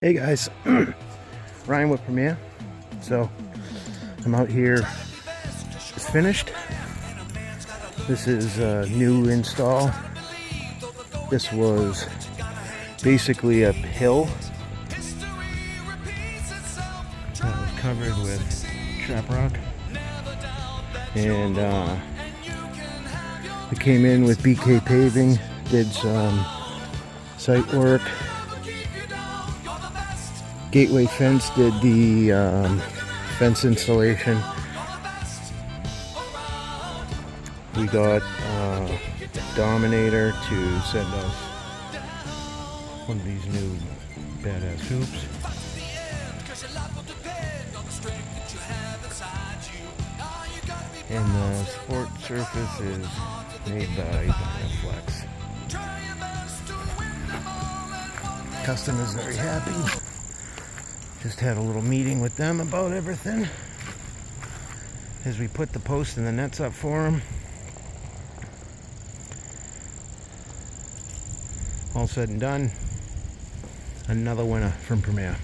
Hey guys, Ryan with Premiere. So I'm out here. It's finished. This is a new install. This was basically a hill that was covered with trap rock, and we came in with BK paving, did some site work. Gateway Fence did the fence installation. We got Dominator to send us one of these new badass hoops. And the sport surface is made by Flex. Customer's very happy. Just had a little meeting with them about everything as we put the posts and the nets up for them. All said and done, another winner from Premiere.